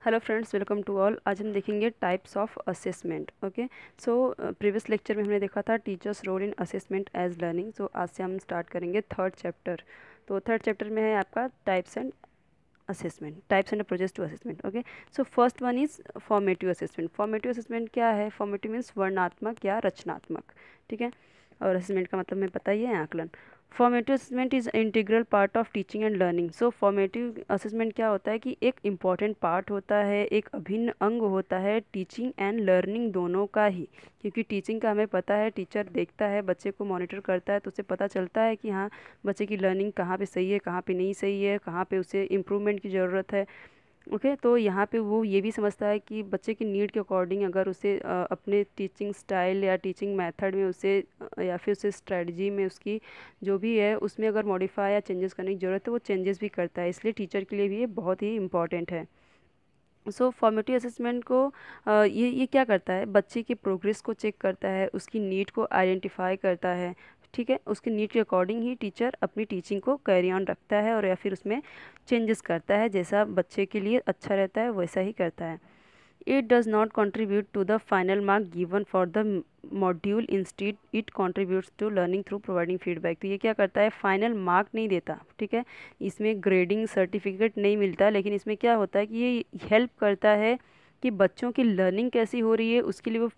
Hello friends, welcome to all. आज हम देखेंगे types of assessment. Okay, so previous lecture में हमने देखा था teachers role in assessment as learning. So आज से हम स्टार्ट करेंगे थर्ड चैप्टर। तो थर्ड चैप्टर में है आपका types and assessment, types and approaches to assessment. Okay, so first one is formative assessment. Formative assessment क्या है? फॉर्मेटिव मीन्स वर्णात्मक या रचनात्मक, ठीक है। और असेसमेंट का मतलब हमें पता ही है, आकलन। Formative assessment is integral part of teaching and learning. So formative assessment क्या होता है कि एक इम्पॉर्टेंट पार्ट होता है, एक अभिन्न अंग होता है टीचिंग एंड लर्निंग दोनों का ही। क्योंकि टीचिंग का हमें पता है, टीचर देखता है, बच्चे को मॉनिटर करता है, तो उसे पता चलता है कि हाँ, बच्चे की लर्निंग कहाँ पे सही है, कहाँ पे नहीं सही है, कहाँ पे उसे इम्प्रूवमेंट की ज़रूरत है। ओके, तो यहाँ पे वो ये भी समझता है कि बच्चे की नीड के अकॉर्डिंग अगर उसे अपने टीचिंग स्टाइल या टीचिंग मेथड में उसे या फिर उसे स्ट्रेटजी में उसकी जो भी है उसमें अगर मॉडिफाई या चेंजेस करने की ज़रूरत है, वो चेंजेस भी करता है। इसलिए टीचर के लिए भी ये बहुत ही इम्पॉर्टेंट है। सो फॉर्मेटिव असेसमेंट को ये क्या करता है? बच्चे की प्रोग्रेस को चेक करता है, उसकी नीड को आइडेंटिफाई करता है, ठीक है। उसकी नीड के अकॉर्डिंग ही टीचर अपनी टीचिंग को कैरी ऑन रखता है और या फिर उसमें चेंजेस करता है, जैसा बच्चे के लिए अच्छा रहता है वैसा ही करता है। It does not contribute to the final mark given for the module. Instead, it contributes to learning through providing feedback. तो ये क्या करता है? फाइनल मार्क नहीं देता, ठीक है। इसमें ग्रेडिंग सर्टिफिकेट नहीं मिलता, लेकिन इसमें क्या होता है कि ये हेल्प करता है कि बच्चों की लर्निंग कैसी हो रही है उसके लिए वो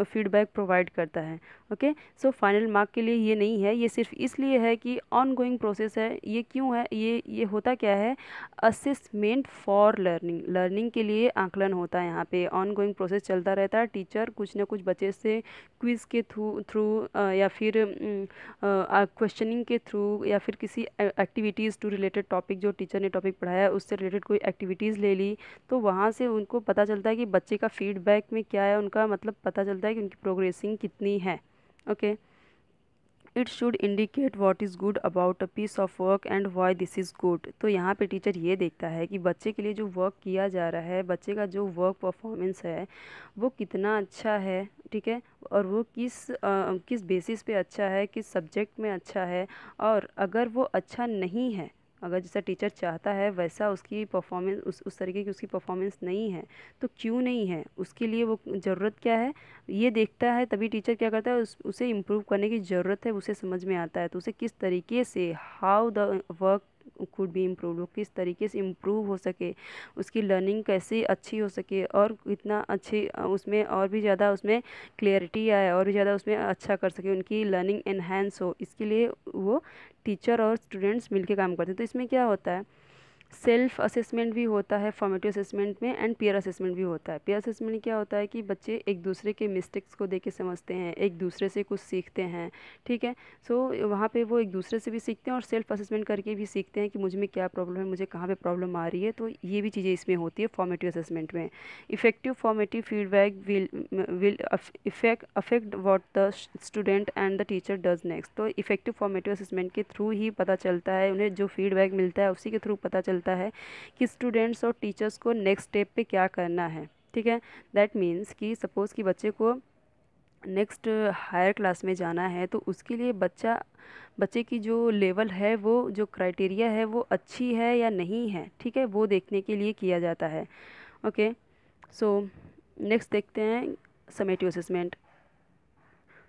फीडबैक प्रोवाइड करता है। ओके, सो फाइनल मार्क के लिए ये नहीं है, ये सिर्फ इसलिए है कि ऑन गोइंग प्रोसेस है। ये क्यों है? ये होता क्या है? असेसमेंट फॉर लर्निंग, लर्निंग के लिए आकलन होता है। यहाँ पे ऑन गोइंग प्रोसेस चलता रहता है। टीचर कुछ ना कुछ बच्चे से क्विज के थ्रू या फिर क्वेश्चनिंग के थ्रू या फिर किसी एक्टिविटीज़ टू रिलेटेड टॉपिक, जो टीचर ने टॉपिक पढ़ाया है उससे रिलेटेड कोई एक्टिविटीज़ ले ली, तो वहाँ से उनको पता चलता है कि बच्चे का फीडबैक में क्या है, उनका मतलब पता चलता है कि उनकी प्रोग्रेसिंग कितनी है। Okay, it should indicate what is good about a piece of work and why this is good. तो यहाँ पे टीचर ये देखता है कि बच्चे के लिए जो वर्क किया जा रहा है, बच्चे का जो वर्क परफॉर्मेंस है वो कितना अच्छा है, ठीक है। और वो किस बेसिस पे अच्छा है, किस सब्जेक्ट में अच्छा है। और अगर वो अच्छा नहीं है, अगर जैसा टीचर चाहता है वैसा उसकी परफॉर्मेंस उस तरीके की उसकी परफॉर्मेंस नहीं है, तो क्यों नहीं है, उसके लिए वो ज़रूरत क्या है, ये देखता है। तभी टीचर क्या करता है, उसे इम्प्रूव करने की ज़रूरत है, उसे समझ में आता है, तो उसे किस तरीके से, how the work could be improve, वो किस तरीके से इम्प्रूव हो सके, उसकी लर्निंग कैसे अच्छी हो सके और कितना अच्छी उसमें और भी ज़्यादा उसमें क्लियरिटी आए और भी ज़्यादा उसमें अच्छा कर सके, उनकी लर्निंग एनहेंस हो। इसके लिए वो टीचर और स्टूडेंट्स मिलकर काम करते हैं। तो इसमें क्या होता है? सेल्फ असेसमेंट भी होता है फॉर्मेटिव असेसमेंट में, एंड पीयर असेसमेंट भी होता है। पीयर असेसमेंट में क्या होता है कि बच्चे एक दूसरे के मिस्टेक्स को देख के समझते हैं, एक दूसरे से कुछ सीखते हैं, ठीक है। सो वहाँ पे वो एक दूसरे से भी सीखते हैं और सेल्फ असेसमेंट करके भी सीखते हैं कि मुझे में क्या प्रॉब्लम है, मुझे कहाँ पे प्रॉब्लम आ रही है। तो ये भी चीज़ें इसमें होती है फॉर्मेटिव असेसमेंट में। Effective formative feedback will affect what the student and the teacher does next. तो इफेक्टिव फॉर्मेटिव असेसमेंट के थ्रू ही पता चलता है, उन्हें जो फीडबैक मिलता है उसी के थ्रू पता चलता है कि स्टूडेंट्स और टीचर्स को नेक्स्ट स्टेप पे क्या करना है, ठीक है। दैट मीन्स कि सपोज़ कि बच्चे को नेक्स्ट हायर क्लास में जाना है, तो उसके लिए बच्चे की जो लेवल है, वो जो क्राइटेरिया है वो अच्छी है या नहीं है, ठीक है, वो देखने के लिए किया जाता है। ओके, सो नेक्स्ट देखते हैं समेटिव असेसमेंट।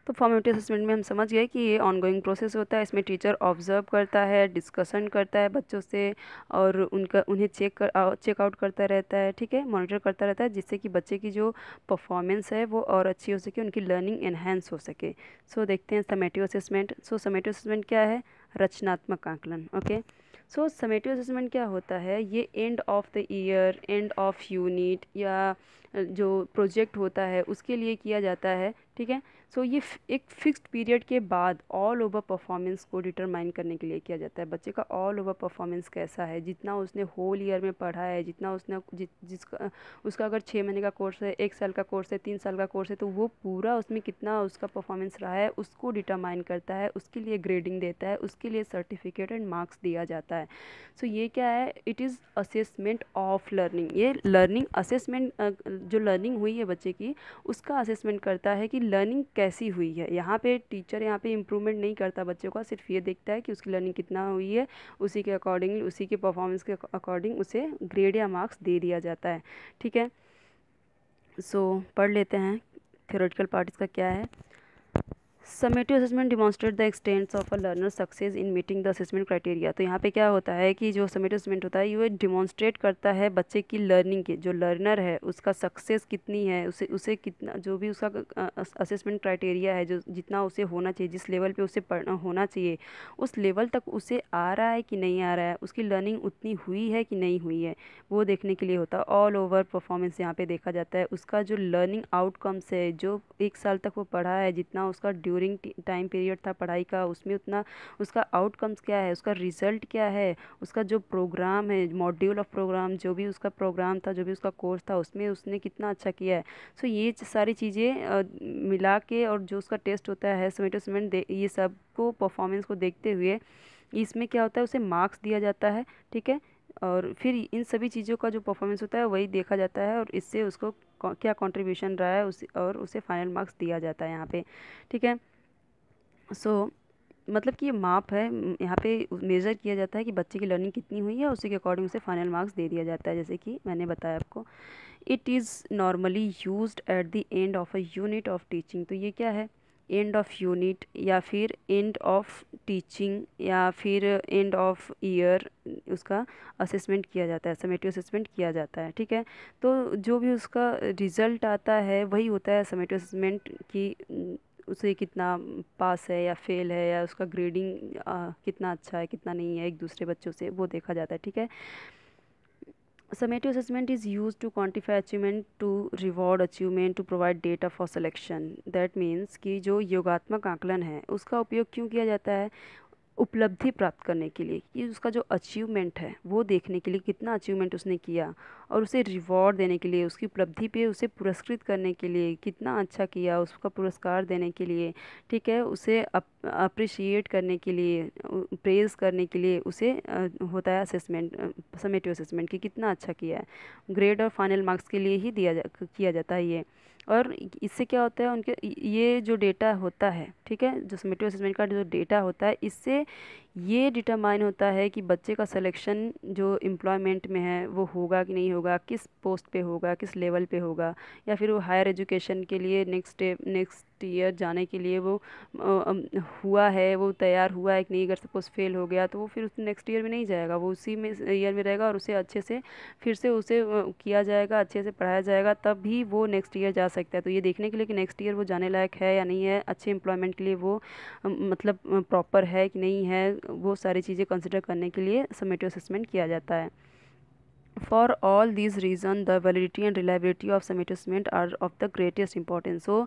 तो फॉर्मेटिव असेसमेंट में हम समझ गए कि ये ऑनगोइंग प्रोसेस होता है। इसमें टीचर ऑब्जर्व करता है, डिस्कशन करता है बच्चों से और उन्हें चेक आउट करता रहता है, ठीक है, मॉनिटर करता रहता है, जिससे कि बच्चे की जो परफॉर्मेंस है वो और अच्छी हो सके, उनकी लर्निंग एनहेंस हो सके। सो देखते हैं समेटिव असेसमेंट। सो समेटिव असेसमेंट क्या है? रचनात्मक आकलन। ओके, सो समेटिव असेसमेंट क्या होता है? ये end of the year, end of unit या जो प्रोजेक्ट होता है उसके लिए किया जाता है, ठीक है। सो ये एक फिक्स्ड पीरियड के बाद ऑल ओवर परफॉर्मेंस को डिटरमाइन करने के लिए किया जाता है। बच्चे का ऑल ओवर परफॉर्मेंस कैसा है, जितना उसने होल ईयर में पढ़ा है, जितना उसने जिसका उसका अगर 6 महीने का कोर्स है, 1 साल का कोर्स है, 3 साल का कोर्स है, तो वो पूरा उसमें कितना उसका परफॉर्मेंस रहा है उसको डिटरमाइन करता है, उसके लिए ग्रेडिंग देता है, उसके लिए सर्टिफिकेट एंड मार्क्स दिया जाता है। सो ये क्या है? It is assessment of learning. ये लर्निंग असेसमेंट जो लर्निंग हुई है बच्चे की, उसका असेसमेंट करता है कि लर्निंग कैसी हुई है। यहाँ पे टीचर यहाँ पे इम्प्रूवमेंट नहीं करता बच्चों का, सिर्फ ये देखता है कि उसकी लर्निंग कितना हुई है, उसी के अकॉर्डिंगली, उसी के परफॉर्मेंस के अकॉर्डिंग उसे ग्रेड या मार्क्स दे दिया जाता है। ठीक है, सो पढ़ लेते हैं थ्योरेटिकल पार्ट इसका क्या है। Summative assessment demonstrate the extents of a learner success in meeting the assessment criteria. तो यहाँ पे क्या होता है कि जो समेटिव असेसमेंट होता है ये डिमॉन्स्ट्रेट करता है बच्चे की लर्निंग के, जो लर्नर है उसका सक्सेस कितनी है, उसे उसे कितना, जो भी उसका असेसमेंट क्राइटेरिया है, जो जितना उसे होना चाहिए, जिस लेवल पे उसे पढ़ना होना चाहिए, उस लेवल तक उसे आ रहा है कि नहीं आ रहा है, उसकी लर्निंग उतनी हुई है कि नहीं हुई है, वो देखने के लिए होता है। ऑल ओवर परफॉर्मेंस यहाँ पे देखा जाता है, उसका जो लर्निंग आउटकम्स है, जो 1 साल तक वो पढ़ा है, जितना उसका ड्यूरिंग टाइम पीरियड था पढ़ाई का, उसमें उतना उसका आउटकम्स क्या है, उसका रिजल्ट क्या है, उसका जो प्रोग्राम है, मॉड्यूल ऑफ प्रोग्राम, जो भी उसका प्रोग्राम था, जो भी उसका कोर्स था, उसमें उसने कितना अच्छा किया है। सो ये सारी चीज़ें मिला के, और जो उसका टेस्ट होता है समेटिव असेसमेंट, ये सब को परफॉर्मेंस को देखते हुए इसमें क्या होता है, उसे मार्क्स दिया जाता है। ठीक है, और फिर इन सभी चीज़ों का जो परफॉर्मेंस होता है वही देखा जाता है, और इससे उसको क्या कंट्रीब्यूशन रहा है और उसे फाइनल मार्क्स दिया जाता है यहाँ पे। ठीक है, सो मतलब कि ये माप है, यहाँ पे मेज़र किया जाता है कि बच्चे की लर्निंग कितनी हुई है, उसी के अकॉर्डिंग उसे फाइनल मार्क्स दे दिया जाता है, जैसे कि मैंने बताया आपको। It is normally used at the end of a unit of teaching. तो ये क्या है, एंड ऑफ यूनिट, या फिर एंड ऑफ टीचिंग, या फिर एंड ऑफ ईयर, उसका असेसमेंट किया जाता है, समेटिव असेसमेंट किया जाता है। ठीक है, तो जो भी उसका रिज़ल्ट आता है वही होता है समेटिव असेसमेंट की, उसे कितना पास है या फेल है, या उसका ग्रेडिंग कितना अच्छा है कितना नहीं है एक दूसरे बच्चों से, वो देखा जाता है। ठीक है, summative assessment is used to quantify achievement, to reward achievement, to provide data for selection. That means कि जो योगात्मक आकलन है उसका उपयोग क्यों किया जाता है, उपलब्धि प्राप्त करने के लिए, कि उसका जो अचीवमेंट है वो देखने के लिए, कितना अचीवमेंट उसने किया, और उसे रिवॉर्ड देने के लिए, उसकी उपलब्धि पे उसे पुरस्कृत करने के लिए, कितना अच्छा किया उसका पुरस्कार देने के लिए। ठीक है, उसे अप्रिशिएट करने के लिए, प्रेज़ करने के लिए उसे होता है असेसमेंट, समेटिव असेसमेंट, कि कितना अच्छा किया है। ग्रेड और फाइनल मार्क्स के लिए ही किया जाता है ये। और इससे क्या होता है, उनके ये जो डेटा होता है, ठीक है, जो समेटिव असेसमेंट का जो डेटा होता है, इससे ये डिटरमाइन होता है कि बच्चे का सिलेक्शन जो एम्प्लॉयमेंट में है वो होगा कि नहीं होगा, किस पोस्ट पे होगा, किस लेवल पे होगा, या फिर वो हायर एजुकेशन के लिए नेक्स्ट ईयर जाने के लिए वो हुआ है, वो तैयार हुआ है कि नहीं। अगर सपोज फेल हो गया तो वो फिर उस नेक्स्ट ईयर में नहीं जाएगा, वो उसी में ईयर में रहेगा, और उसे अच्छे से फिर से उसे किया जाएगा, अच्छे से पढ़ाया जाएगा, तब भी वो नेक्स्ट ईयर जा सकता है। तो ये देखने के लिए कि नेक्स्ट ईयर वो जाने लायक है या नहीं है, अच्छे एम्प्लॉयमेंट के लिए वो मतलब प्रॉपर है कि नहीं है, वो सारी चीज़ें कंसिडर करने के लिए समेटिव असेसमेंट किया जाता है। For all these reasons, the validity and reliability of summative assessment are of the greatest importance. So,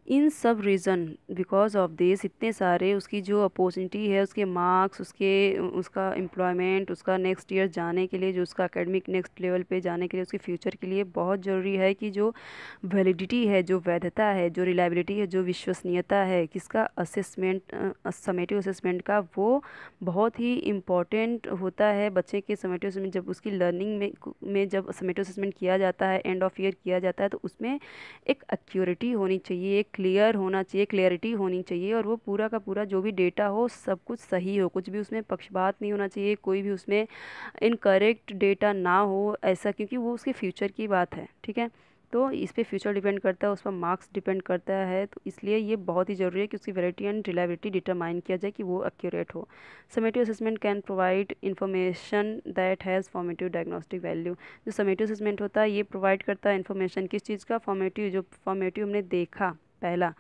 इन सब रीज़न, बिकॉज ऑफ दिस, इतने सारे, उसकी जो अपॉर्चुनिटी है, उसके मार्क्स, उसका एम्प्लॉयमेंट, उसका नेक्स्ट ईयर जाने के लिए, जो उसका एकेडमिक नेक्स्ट लेवल पे जाने के लिए, उसके फ्यूचर के लिए बहुत ज़रूरी है कि जो वैलिडिटी है, जो वैधता है, जो रिलायबिलिटी है, जो विश्वसनीयता है किसका, असेसमेंट, समेटिव असेसमेंट का, वो बहुत ही इम्पॉर्टेंट होता है बच्चे के समेटिव असेसमेंट। जब उसकी लर्निंग में जब समेटिव असेसमेंट किया जाता है, एंड ऑफ ईयर किया जाता है, तो उसमें एक एक्यूरेटी होनी चाहिए, एक क्लियर होना चाहिए, क्लियरिटी होनी चाहिए, और वो पूरा का पूरा जो भी डेटा हो सब कुछ सही हो, कुछ भी उसमें पक्षपात नहीं होना चाहिए, कोई भी उसमें इनकरेक्ट डेटा ना हो, ऐसा, क्योंकि वो उसके फ्यूचर की बात है। ठीक है, तो इस पे फ्यूचर डिपेंड करता है, उस पर मार्क्स डिपेंड करता है, तो इसलिए ये बहुत ही ज़रूरी है कि उसकी वैलिडिटी एंड रिलायबिलिटी डिटरमाइन किया जाए कि वो एक्यूरेट हो। Summative assessment can provide information that has formative diagnostic value. जो समेटिव असेसमेंट होता है ये प्रोवाइड करता है इन्फॉर्मेशन, किस चीज़ का, फॉर्मेटिव, जो फॉर्मेटिव हमने देखा पहला,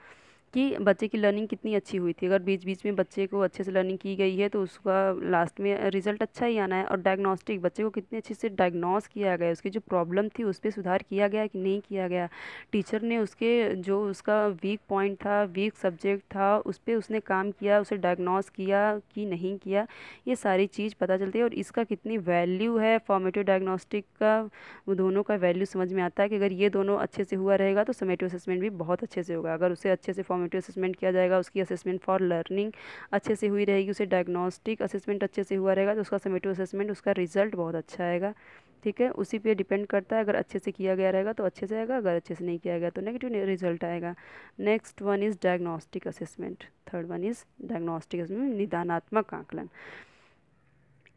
कि बच्चे की लर्निंग कितनी अच्छी हुई थी। अगर बीच बीच में बच्चे को अच्छे से लर्निंग की गई है तो उसका लास्ट में रिजल्ट अच्छा ही आना है। और डायग्नोस्टिक, बच्चे को कितने अच्छे से डायग्नोस किया गया, उसकी जो प्रॉब्लम थी उस पर सुधार किया गया कि नहीं किया गया, टीचर ने उसके जो उसका वीक पॉइंट था, वीक सब्जेक्ट था, उस पर उसने काम किया, उसे डायग्नोस किया कि नहीं किया, ये सारी चीज़ पता चलती है। और इसका कितनी वैल्यू है फॉर्मेटिव डायग्नोस्टिक का, वो दोनों का वैल्यू समझ में आता है कि अगर ये दोनों अच्छे से हुआ रहेगा तो समेटिव असेसमेंट भी बहुत अच्छे से होगा। अगर उसे अच्छे से फॉर्मेटिव असेसमेंट किया जाएगा, उसकी असेसमेंट फॉर लर्निंग अच्छे से हुई रहेगी, उसे डायग्नोस्टिक असेसमेंट अच्छे से हुआ रहेगा, तो उसका समेटिव असेसमेंट, उसका रिजल्ट बहुत अच्छा आएगा। ठीक है, उसी पे डिपेंड करता है। अगर अच्छे से किया गया रहेगा तो अच्छे से आएगा, अगर अच्छे से नहीं किया गया तो नेगेटिव रिजल्ट आएगा। Next one is diagnostic assessment. Third one is diagnostic assessment, निदानात्मक आकलन।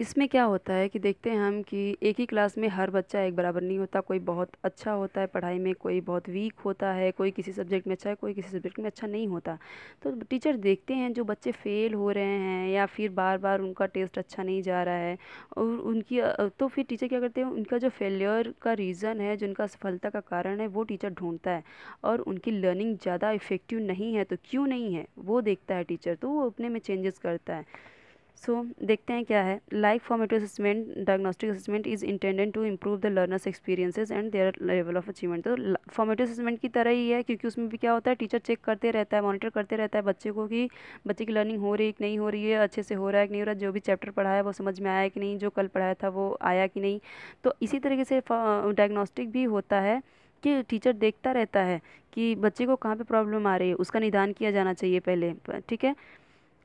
इसमें क्या होता है कि देखते हैं हम कि एक ही क्लास में हर बच्चा एक बराबर नहीं होता। कोई बहुत अच्छा होता है पढ़ाई में, कोई बहुत वीक होता है, कोई किसी सब्जेक्ट में अच्छा है, कोई किसी सब्जेक्ट में अच्छा नहीं होता। तो टीचर देखते हैं जो बच्चे फेल हो रहे हैं या फिर बार बार उनका टेस्ट अच्छा नहीं जा रहा है, और उनकी तो फिर टीचर क्या करते हैं, उनका जो फेलियर का रीज़न है, जो उनका असफलता का कारण है, वो टीचर ढूंढता है। और उनकी लर्निंग ज़्यादा इफ़ेक्टिव नहीं है तो क्यों नहीं है वो देखता है टीचर, तो वो अपने में चेंजेस करता है। सो देखते हैं क्या है। Like formative assessment, diagnostic assessment is intended to improve the learners experiences and their level of achievement. तो फॉर्मेटिव असेसमेंट की तरह ही है, क्योंकि उसमें भी क्या होता है, टीचर चेक करते रहता है, मॉनिटर करते रहता है बच्चे को कि बच्चे की लर्निंग हो रही है कि नहीं हो रही है, अच्छे से हो रहा है कि नहीं हो रहा है, जो भी चैप्टर पढ़ाया वो समझ में आया कि नहीं, जो कल पढ़ाया था वो आया कि नहीं। तो इसी तरीके से डायग्नोस्टिक भी होता है कि टीचर देखता रहता है कि बच्चे को कहाँ पे प्रॉब्लम आ रही है, उसका निदान किया जाना चाहिए पहले, ठीक है।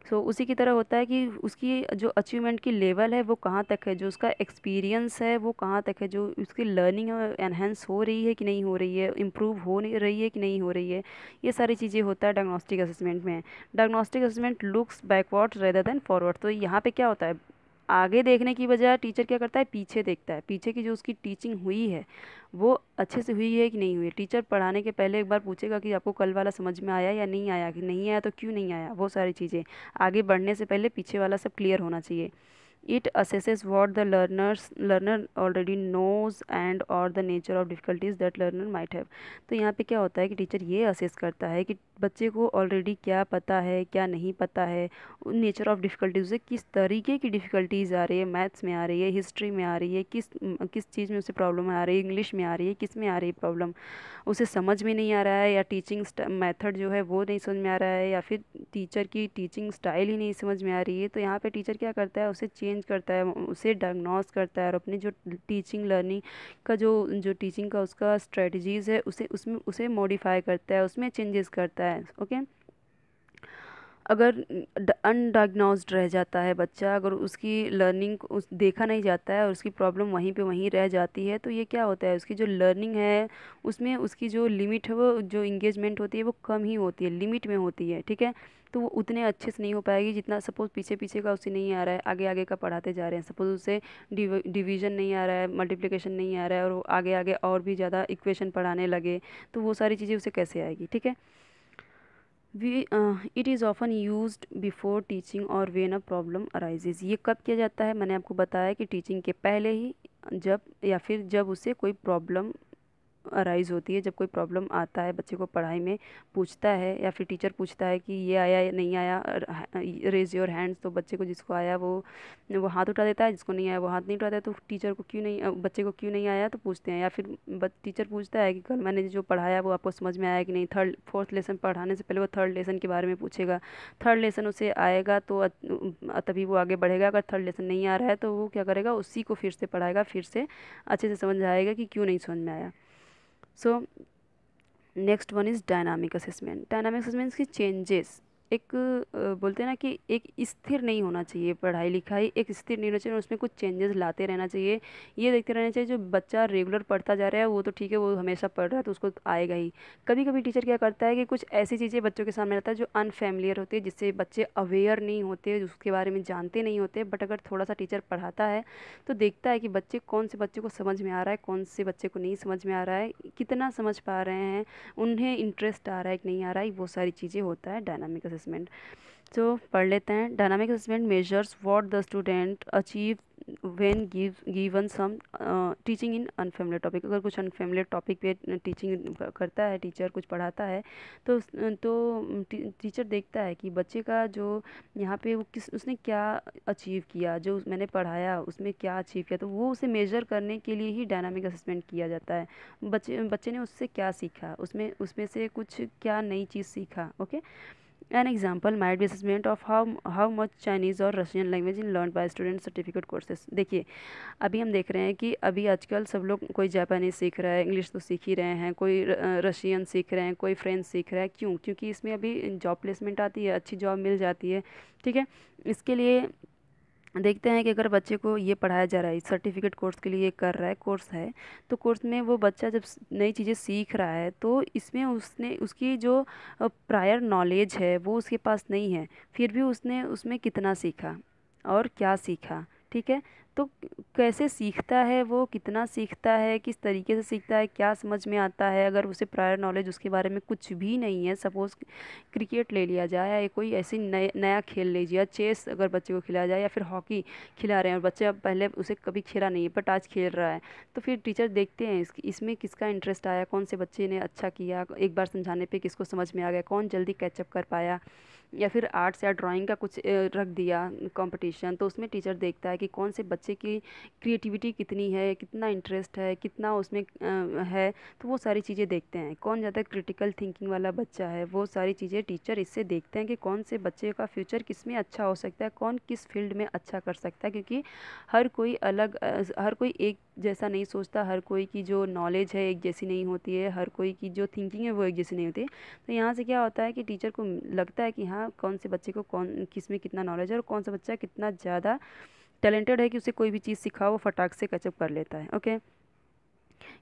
सो उसी की तरह होता है कि उसकी जो अचीवमेंट की लेवल है वो कहाँ तक है, जो उसका एक्सपीरियंस है वो कहाँ तक है, जो उसकी लर्निंग एनहेंस हो रही है कि नहीं हो रही है, इम्प्रूव हो नहीं रही है कि नहीं हो रही है। ये सारी चीज़ें होता है डायग्नोस्टिक असेसमेंट में। Diagnostic assessment looks backward rather than forward. तो यहाँ पे क्या होता है, आगे देखने की बजाय टीचर क्या करता है, पीछे देखता है, पीछे की जो उसकी टीचिंग हुई है वो अच्छे से हुई है कि नहीं हुई है। टीचर पढ़ाने के पहले एक बार पूछेगा कि आपको कल वाला समझ में आया या नहीं आया, कि नहीं आया तो क्यों नहीं आया, वो सारी चीज़ें आगे बढ़ने से पहले पीछे वाला सब क्लियर होना चाहिए। It assesses what the learner already knows and or the nature of difficulties that learner might have। तो यहाँ पे क्या होता है कि टीचर ये असेस करता है कि बच्चे को ऑलरेडी क्या पता है क्या नहीं पता है, नेचर ऑफ डिफ़िकल्टीज, उसे किस तरीके की डिफ़िकल्टीज आ रही है, मैथ्स में आ रही है, हिस्ट्री में आ रही है, किस चीज़ में उसे प्रॉब्लम आ रही है, इंग्लिश में आ रही है, किस में आ रही है प्रॉब्लम, उसे समझ में नहीं आ रहा है, या टीचिंग मेथड जो है वो नहीं समझ में आ रहा है, या फिर टीचर की टीचिंग स्टाइल ही नहीं समझ में आ रही है। तो यहाँ पे टीचर क्या करता है, उसे चेंज करता है, उसे डायग्नोस करता है, और अपनी जो टीचिंग लर्निंग का जो जो टीचिंग का उसका स्ट्रेटजीज़ है उसे मॉडिफाई करता है, उसमें चेंजेस करता है। ओके, अगर अनडायग्नोस्ड रह जाता है बच्चा, अगर उसकी लर्निंग उस देखा नहीं जाता है और उसकी प्रॉब्लम वहीं पे वहीं रह जाती है, तो ये क्या होता है, उसकी जो लर्निंग है उसमें उसकी जो लिमिट है, वो जो इंगेजमेंट होती है वो कम ही होती है, लिमिट में होती है, ठीक है। तो वो उतने अच्छे से नहीं हो पाएगी जितना, सपोज़ पीछे पीछे का उसे नहीं आ रहा है, आगे आगे का पढ़ाते जा रहे हैं, सपोज़ उसे डिवीजन नहीं आ रहा है, मल्टीप्लिकेशन नहीं आ रहा है, और वो आगे आगे और भी ज़्यादा इक्वेशन पढ़ाने लगे, तो वो सारी चीज़ें उसे कैसे आएगी, ठीक है। It is often used before teaching और व्हेन अ प्रॉब्लम अराइजेज। ये कब किया जाता है, मैंने आपको बताया कि टीचिंग के पहले ही, जब या फिर जब उसे कोई प्रॉब्लम अराइज़ होती है, जब कोई प्रॉब्लम आता है बच्चे को पढ़ाई में, पूछता है या फिर टीचर पूछता है कि ये आया या नहीं आया, रेज योर हैंड्स, तो बच्चे को जिसको आया वो हाथ उठा देता है, जिसको नहीं आया वो हाथ नहीं उठाता है। तो टीचर को क्यों नहीं, बच्चे को क्यों नहीं आया तो पूछते हैं, या फिर टीचर पूछता है कि कल मैंने जो पढ़ाया वो आपको समझ में आया कि नहीं। थर्ड फोर्थ लेसन पढ़ाने से पहले वो थर्ड लेसन के बारे में पूछेगा, थर्ड लेसन उसे आएगा तो तभी वो आगे बढ़ेगा। अगर थर्ड लेसन नहीं आ रहा है तो वो क्या करेगा, उसी को फिर से पढ़ाएगा, फिर से अच्छे से समझ आएगा कि क्यों नहीं समझ में आया। So next one is dynamic assessment. Dynamic assessment की चेंजेस, एक बोलते हैं ना कि एक स्थिर नहीं होना चाहिए, पढ़ाई लिखाई एक स्थिर नहीं होना चाहिए, उसमें कुछ चेंजेस लाते रहना चाहिए। ये देखते रहना चाहिए जो बच्चा रेगुलर पढ़ता जा रहा है वो तो ठीक है, वो हमेशा पढ़ रहा है तो उसको आएगा ही। कभी कभी टीचर क्या करता है कि कुछ ऐसी चीज़ें बच्चों के सामने लाता है जो अनफेमिलियर होती है, जिससे बच्चे अवेयर नहीं होते, उसके बारे में जानते नहीं होते। बट अगर थोड़ा सा टीचर पढ़ाता है तो देखता है कि बच्चे कौन से बच्चे को समझ में आ रहा है, कौन से बच्चे को नहीं समझ में आ रहा है, कितना समझ पा रहे हैं, उन्हें इंटरेस्ट आ रहा है कि नहीं आ रहा है, वो सारी चीज़ें होता है डायनामिक असेसमेंट। तो पढ़ लेते हैं। Dynamic assessment measures what the student achieve when given some teaching in unfamiliar topic. अगर कुछ अनफेमिलियर टॉपिक पे टीचिंग करता है टीचर, कुछ पढ़ाता है, तो टीचर देखता है कि बच्चे का जो यहाँ पे वो उसने क्या अचीव किया, जो मैंने पढ़ाया उसमें क्या अचीव किया, तो वो उसे मेजर करने के लिए ही डायनामिक असेसमेंट किया जाता है। बच्चे ने उससे क्या सीखा, उसमें उसमें से कुछ क्या नई चीज़ सीखा। Okay, an example might be assessment of how much Chinese और Russian language is learned by student certificate courses। देखिए, अभी हम देख रहे हैं कि अभी आजकल सब लोग, कोई जापानीज सीख रहा है, इंग्लिश तो सीख ही रहे हैं, कोई रशियन सीख रहे हैं, कोई फ्रेंच सीख रहा है। क्यों? क्योंकि इसमें अभी जॉब प्लेसमेंट आती है, अच्छी जॉब मिल जाती है, ठीक है। इसके लिए देखते हैं कि अगर बच्चे को ये पढ़ाया जा रहा है, सर्टिफिकेट कोर्स के लिए ये कर रहा है, कोर्स है, तो कोर्स में वो बच्चा जब नई चीज़ें सीख रहा है तो इसमें उसने उसकी जो प्रायर नॉलेज है वो उसके पास नहीं है, फिर भी उसने उसमें कितना सीखा और क्या सीखा। ठीक है, तो कैसे सीखता है वो, कितना सीखता है, किस तरीके से सीखता है, क्या समझ में आता है। अगर उसे प्रायर नॉलेज उसके बारे में कुछ भी नहीं है, सपोज़ क्रिकेट ले लिया जाए या कोई ऐसी नया खेल लीजिए, चेस अगर बच्चे को खिलाया जाए या फिर हॉकी खिला रहे हैं और बच्चा पहले उसे कभी खेला नहीं है बट आज खेल रहा है, तो फिर टीचर देखते हैं इसमें किसका इंटरेस्ट आया, कौन से बच्चे ने अच्छा किया, एक बार समझाने पे किसको समझ में आ गया, कौन जल्दी कैचअप कर पाया। या फिर आर्ट्स या ड्राइंग का कुछ रख दिया कंपटीशन, तो उसमें टीचर देखता है कि कौन से बच्चे की क्रिएटिविटी कितनी है, कितना इंटरेस्ट है, कितना उसमें है। तो वो सारी चीज़ें देखते हैं, कौन ज़्यादा क्रिटिकल थिंकिंग वाला बच्चा है, वो सारी चीज़ें टीचर इससे देखते हैं कि कौन से बच्चे का फ्यूचर किस में अच्छा हो सकता है, कौन किस फील्ड में अच्छा कर सकता है। क्योंकि हर कोई एक जैसा नहीं सोचता, हर कोई की जो नॉलेज है एक जैसी नहीं होती है, हर कोई की जो थिंकिंग है वो एक जैसी नहीं होती है। तो यहाँ से क्या होता है कि टीचर को लगता है कि हाँ, कौन से बच्चे को कौन किस में कितना नॉलेज है और कौन सा बच्चा कितना ज़्यादा टैलेंटेड है कि उसे कोई भी चीज़ सिखाओ वो फटाक से कैचअप कर लेता है। Okay,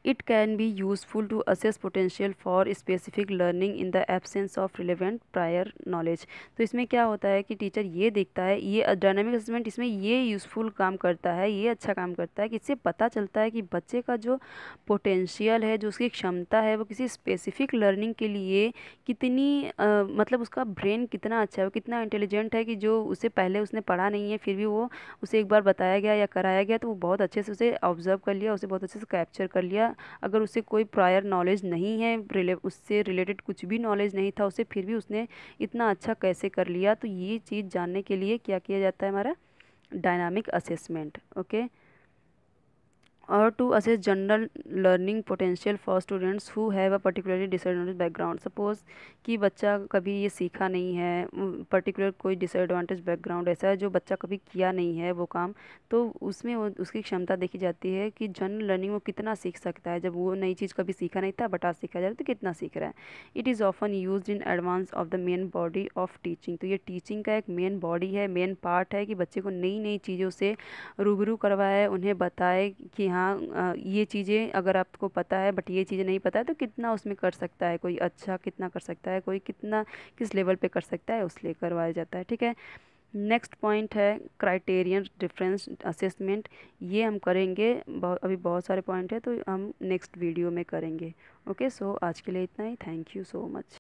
it can be useful to assess potential for specific learning in the absence of relevant prior knowledge। तो इसमें क्या होता है कि टीचर ये देखता है, ये डायनामिक असेसमेंट इसमें ये यूज़फुल काम करता है, ये अच्छा काम करता है कि इससे पता चलता है कि बच्चे का जो पोटेंशियल है, जो उसकी क्षमता है, वो किसी स्पेसिफिक लर्निंग के लिए कितनी मतलब उसका ब्रेन कितना अच्छा है, वो कितना इंटेलिजेंट है कि जो उसे पहले उसने पढ़ा नहीं है फिर भी वो उसे एक बार बताया गया या कराया गया तो वो बहुत अच्छे से उसे ऑब्जर्व कर लिया, उसे बहुत अच्छे से कैप्चर कर लिया। अगर उसे कोई प्रायर नॉलेज नहीं है, उससे रिलेटेड कुछ भी नॉलेज नहीं था उसे, फिर भी उसने इतना अच्छा कैसे कर लिया। तो ये चीज़ जानने के लिए क्या किया जाता है, हमारा डायनामिक असेसमेंट। ओके, और to assess general learning potential for students who have a particularly disadvantage background. Suppose कि बच्चा कभी ये सीखा नहीं है, पर्टिकुलर कोई डिसएडवांटेज बैकग्राउंड ऐसा है जो बच्चा कभी किया नहीं है वो काम, तो उसमें वो उसकी क्षमता देखी जाती है कि जनरल लर्निंग वो कितना सीख सकता है। जब वो नई चीज़ कभी सीखा नहीं था बट आज सीखा जा रहा है तो कितना सीख रहा है। It is often use in advance of the main body of teaching. तो ये टीचिंग का एक मेन बॉडी है, मेन पार्ट है कि बच्चे को नई नई चीज़ों से रूबरू करवाए, उन्हें बताए कि हाँ ये चीज़ें अगर आपको पता है बट ये चीज़ें नहीं पता है तो कितना उसमें कर सकता है, कोई अच्छा कितना कर सकता है, कोई कितना किस लेवल पे कर सकता है, उस लिए करवाया जाता है। ठीक है, नेक्स्ट पॉइंट है क्राइटेरियन डिफरेंस असेसमेंट। ये हम करेंगे, अभी बहुत सारे पॉइंट है तो हम नेक्स्ट वीडियो में करेंगे। ओके, सो आज के लिए इतना ही। Thank you so much.